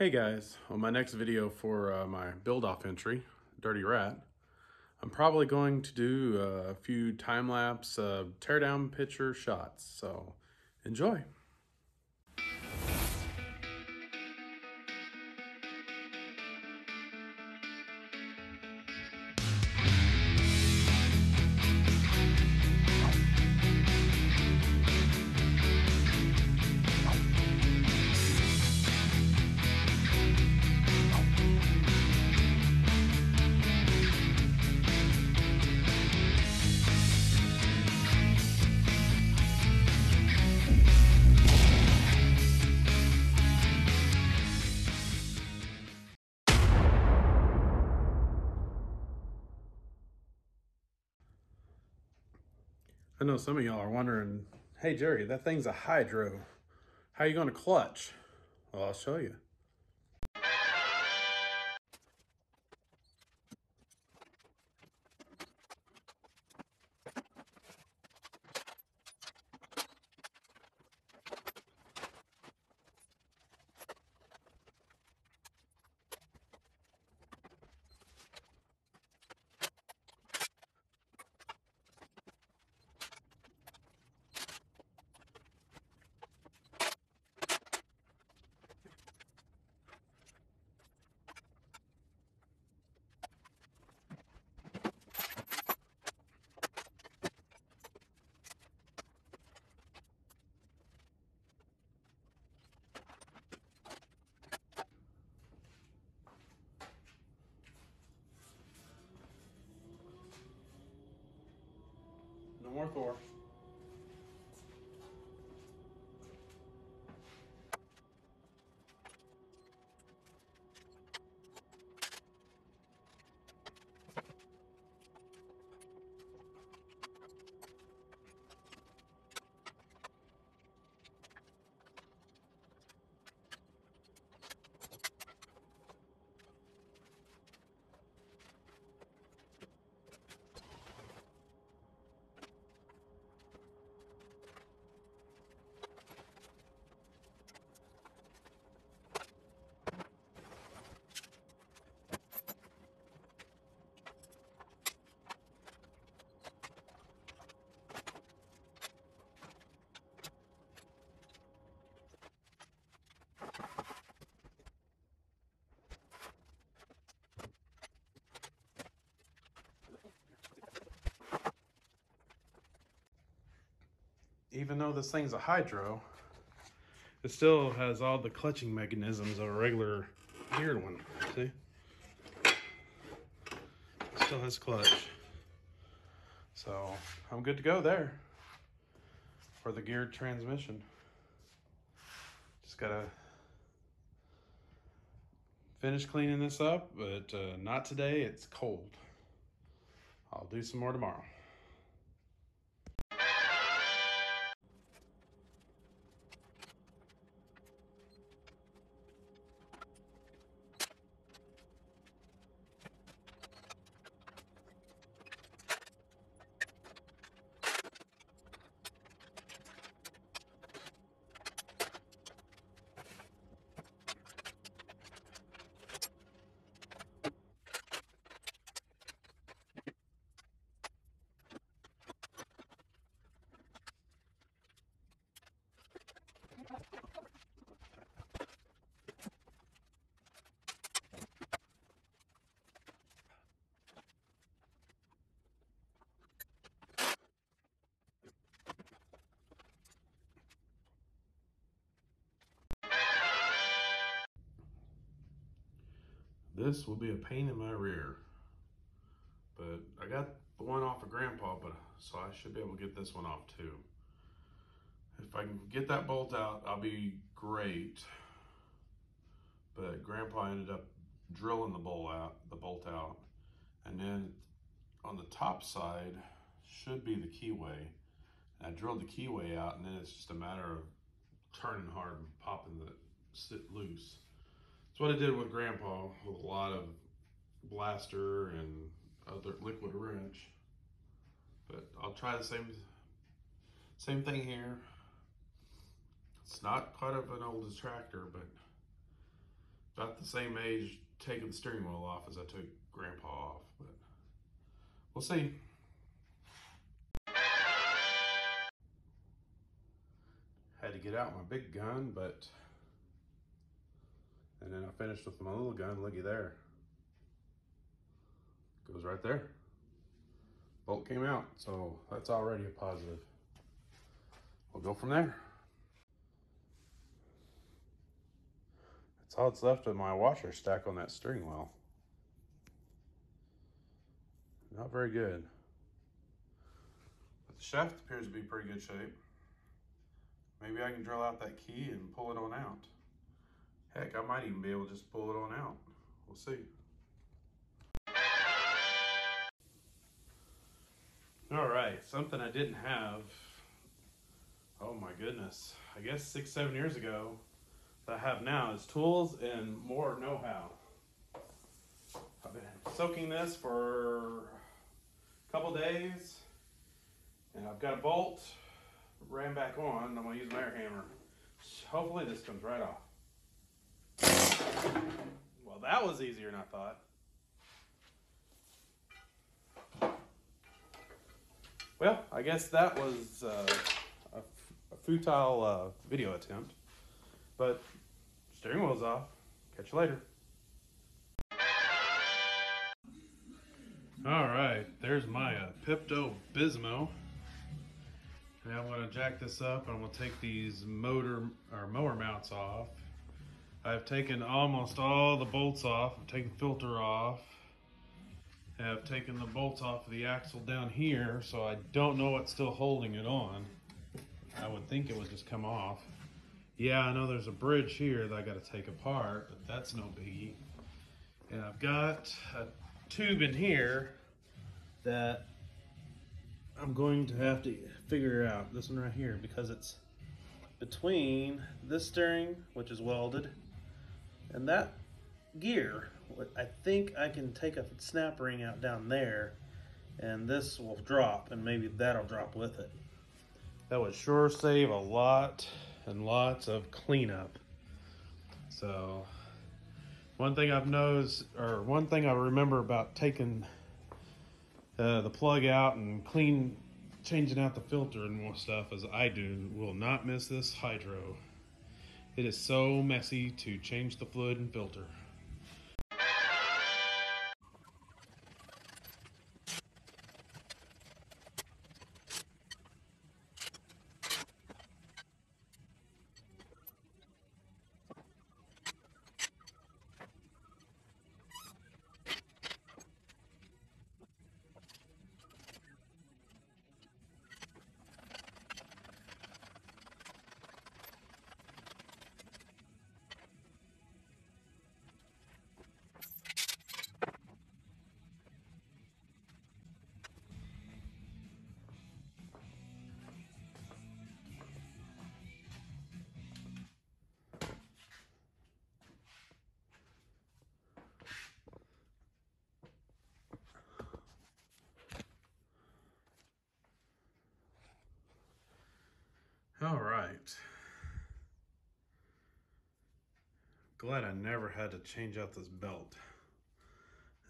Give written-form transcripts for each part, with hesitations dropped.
Hey guys, on my next video for my build-off entry, Dirty Rat, I'm probably going to do a few time-lapse teardown picture shots, so enjoy. I know some of y'all are wondering, hey Jerry, that thing's a hydro. How are you going to clutch? Well, I'll show you. No more Thor. Even though this thing's a hydro, it still has all the clutching mechanisms of a regular geared one. See? Still has clutch. So I'm good to go there for the geared transmission. Just gotta finish cleaning this up, but not today, it's cold. I'll do some more tomorrow. This will be a pain in my rear, but I got the one off of Grandpa, so I should be able to get this one off too. If I can get that bolt out, I'll be great. But Grandpa ended up drilling the bolt out, and then on the top side should be the keyway. And I drilled the keyway out, and then it's just a matter of turning hard and popping the sit loose. That's what I did with Grandpa with a lot of blaster and other liquid wrench. But I'll try the same thing here. It's not quite of an old tractor, but about the same age taking the steering wheel off as I took Grandpa off, but we'll see. Had to get out my big gun, and then I finished with my little gun. Looky there. Goes right there. Bolt came out, so that's already a positive. We'll go from there. That's all that's left of my washer stack on that steering wheel. Not very good. But the shaft appears to be pretty good shape. Maybe I can drill out that key and pull it on out. Heck, I might even be able to just pull it on out. We'll see. All right, something I didn't have, oh my goodness, I guess 6-7 years ago, that I have now is tools and more know-how. I've been soaking this for a couple days, and I've got a bolt, ran back on. I'm gonna use my air hammer. Hopefully this comes right off. Well, that was easier than I thought. Well, I guess that was a futile video attempt, but steering wheel's off. Catch you later. All right, there's my Pipto Bismo. And I'm gonna jack this up and I'm gonna take these mower mounts off. I've taken almost all the bolts off. I've taken the filter off. I've taken the bolts off of the axle down here, so I don't know what's still holding it on. I would think it would just come off. Yeah, I know there's a bridge here that I gotta take apart, but that's no biggie. And I've got a tube in here that I'm going to have to figure out, this one right here, because it's between this steering, which is welded, and that gear. I think I can take a snap ring out down there, and this will drop, and maybe that'll drop with it. That would sure save a lot and lots of cleanup. So one thing I've noticed, or one thing I remember about taking the plug out and changing out the filter and more stuff, as I will not miss this hydro. It is so messy to change the fluid and filter. All right. Glad I never had to change out this belt,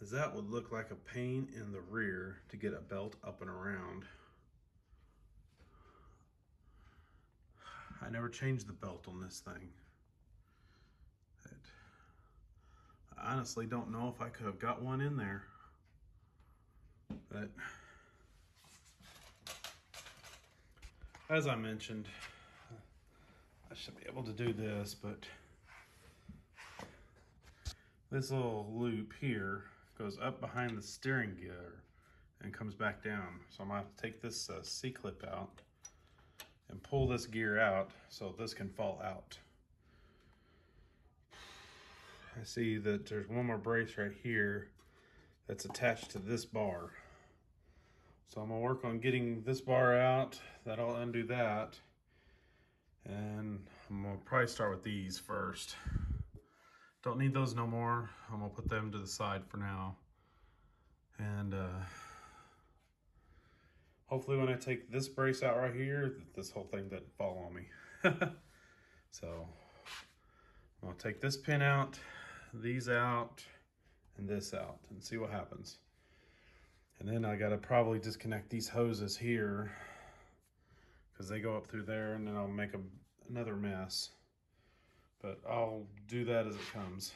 as that would look like a pain in the rear to get a belt up and around. I never changed the belt on this thing. I honestly don't know if I could have got one in there, but as I mentioned, I should be able to do this, but this little loop here goes up behind the steering gear and comes back down. So I'm gonna have to take this C-clip out and pull this gear out so this can fall out. I see that there's one more brace right here that's attached to this bar. So I'm gonna work on getting this bar out. That'll undo that. And I'm gonna probably start with these first. Don't need those no more. I'm gonna put them to the side for now. And hopefully when I take this brace out right here, this whole thing doesn't fall on me. So I'm gonna take this pin out, these out and this out and see what happens. And then I gotta probably disconnect these hoses here because they go up through there, and then I'll make another mess. But I'll do that as it comes.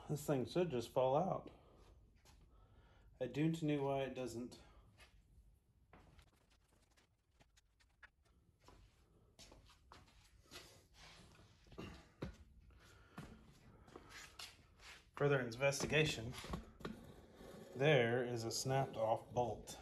This thing should just fall out. I don't know why it doesn't. Further investigation, there is a snapped off bolt.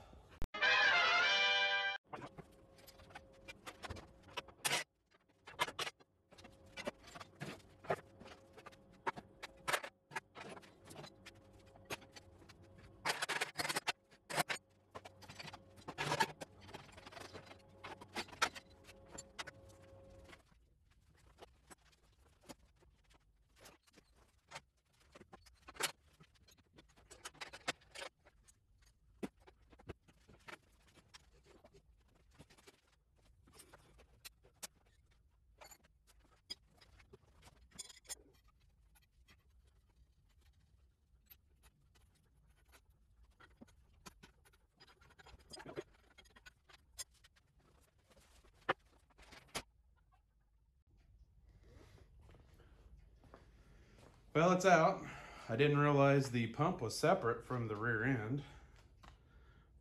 Well, it's out. I didn't realize the pump was separate from the rear end.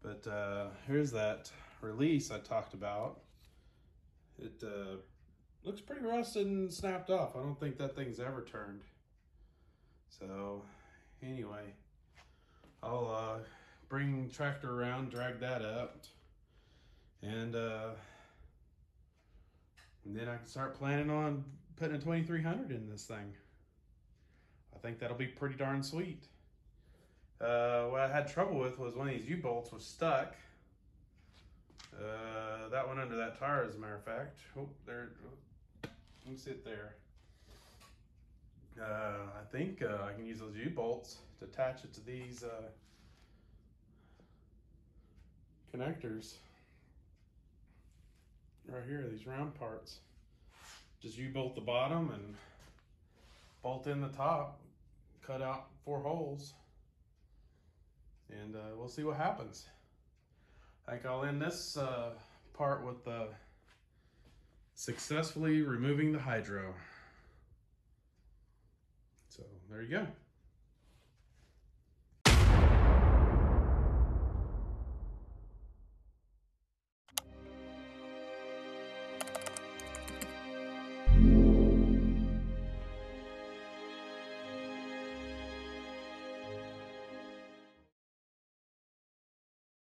But here's that release I talked about. It looks pretty rusted and snapped off. I don't think that thing's ever turned. So anyway, I'll bring the tractor around, drag that up, and then I can start planning on putting a 2300 in this thing. I think that'll be pretty darn sweet. What I had trouble with was one of these U-bolts was stuck. That one under that tire, as a matter of fact. Oh, there, you can see it there. I think I can use those U-bolts to attach it to these connectors right here, these round parts. Just U-bolt the bottom and bolt in the top, cut out 4 holes, and we'll see what happens. I think I'll end this part with successfully removing the hydro. So there you go.